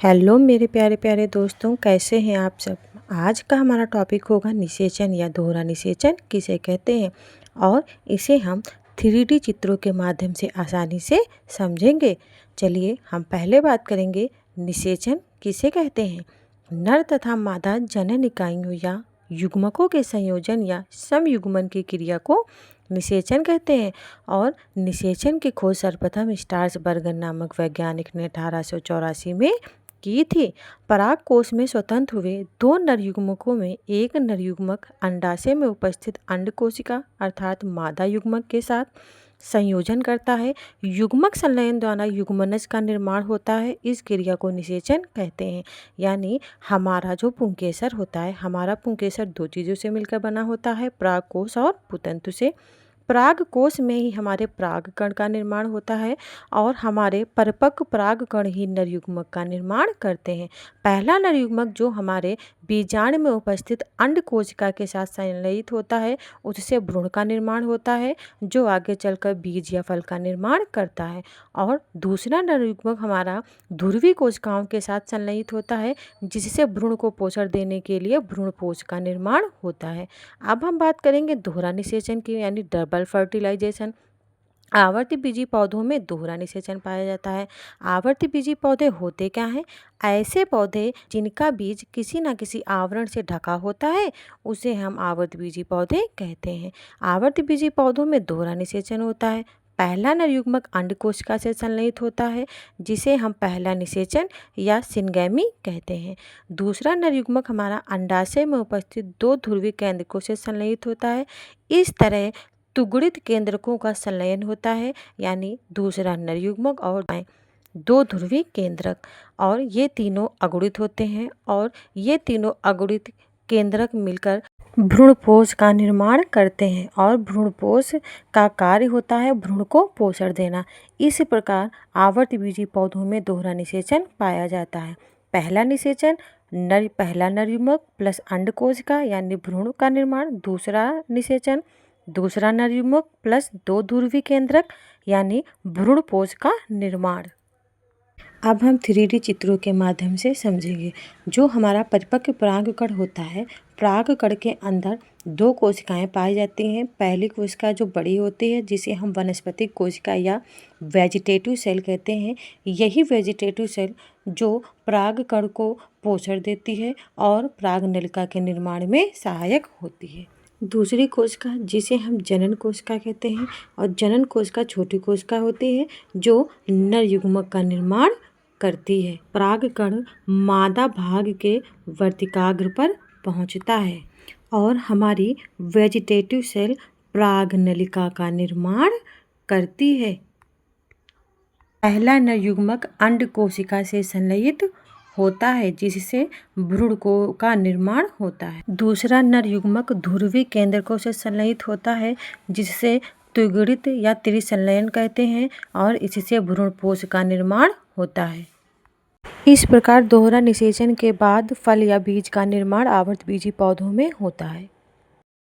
Hello मेरे प्यारे प्यारे दोस्तों, कैसे हैं आप सब। आज का हमारा टॉपिक होगा निषेचन या दोहरा निषेचन किसे कहते हैं और इसे हम 3D चित्रों के माध्यम से आसानी से समझेंगे। चलिए हम पहले बात करेंगे निषेचन किसे कहते हैं। नर तथा मादा जनन इकाइयों या युग्मकों के संयोजन या समयुग्मन की क्रिया को निषेचन कहते हैं। और निषेचन की खोज सर्वप्रथम स्टार्सबर्गर नामक वैज्ञानिक ने 1884 में की थी। पराग कोश में स्वतंत्र हुए दो नर युग्मकों में एक नर युग्मक अंडाशय में उपस्थित अंड कोशिका अर्थात मादा युग्मक के साथ संयोजन करता है। युग्मक संलयन द्वारा युग्मनज का निर्माण होता है। इस क्रिया को निषेचन कहते हैं। यानी हमारा जो पुंकेसर होता है, हमारा पुंकेसर दो चीज़ों से मिलकर बना होता है, पराग कोश और पुतंतु से। पराग कोश में ही हमारे पराग कण का निर्माण होता है और हमारे परिपक्व पराग कण ही नर युग्मक का निर्माण करते हैं। पहला नर युग्मक जो हमारे बीजांड में उपस्थित अंड कोशिका के साथ संलयित होता है, उससे भ्रूण का निर्माण होता है जो आगे चलकर बीज या फल का निर्माण करता है। और दूसरा नर युग्मक हमारा ध्रुवी कोशिकाओं के साथ संलयित होता है जिससे भ्रूण को पोषण देने के लिए भ्रूणपोष का निर्माण होता है। अब हम बात करेंगे दोहरा निषेचन की, यानी डबल फर्टिलाइजेशन। आवर्ती बीजी पौधों में दोहरा निषेचन पाया जाता है। आवर्ती बीजी पौधे होते क्या हैं? ऐसे पौधे जिनका बीज किसी न किसी आवरण से ढका होता है उसे हम आवर्ती बीजी पौधे कहते हैं। आवर्ती बीजी पौधों में दोहरा निषेचन होता है। पहला नर युग्मक अंड कोशिका से संलयित होता है जिसे हम पहला निषेचन या सिनगैमी कहते हैं। दूसरा नर युग्मक हमारा अंडाशय में उपस्थित दो ध्रुवी केंद्रकों से संलयित होता है। इस तरह तुगुड़ित केंद्रकों का संलयन होता है, यानी दूसरा नर युग्मक और दो ध्रुवी केंद्रक, और ये तीनों अगुणित होते हैं और ये तीनों अगुणित केंद्रक मिलकर भ्रूणपोष का निर्माण करते हैं और भ्रूणपोष का कार्य होता है भ्रूण को पोषण देना। इस प्रकार आवर्तबीजी पौधों में दोहरा निषेचन पाया जाता है। पहला निषेचन पहला नर युग्मक प्लस अंड कोशिका यानी भ्रूण का निर्माण। दूसरा नर युग्मक प्लस दो ध्रुवी केंद्रक यानी भ्रूणपोष का निर्माण। अब हम 3D चित्रों के माध्यम से समझेंगे। जो हमारा परिपक्व परागकण होता है, परागकण के अंदर दो कोशिकाएं पाई जाती हैं। पहली कोशिका जो बड़ी होती है जिसे हम वनस्पतिक कोशिका या वेजिटेटिव सेल कहते हैं। यही वेजिटेटिव सेल जो परागकण को पोषण देती है और परागनलिका के निर्माण में सहायक होती है। दूसरी कोशिका जिसे हम जनन कोशिका कहते हैं, और जनन कोशिका छोटी कोशिका होती है जो नर युग्मक का निर्माण करती है। परागकण मादा भाग के वर्तिकाग्र पर पहुंचता है और हमारी वेजिटेटिव सेल परागनलिका का निर्माण करती है। पहला नर युग्मक अंड कोशिका से संलयित होता है जिससे भ्रूण का निर्माण होता है। दूसरा नर युग्मक ध्रुवी केंद्रकों से संलयित होता है जिससे त्रिगुणित या त्रिसंलयन कहते हैं और इससे भ्रूणपोष का निर्माण होता है। इस प्रकार दोहरा निषेचन के बाद फल या बीज का निर्माण आवर्तबीजी पौधों में होता है।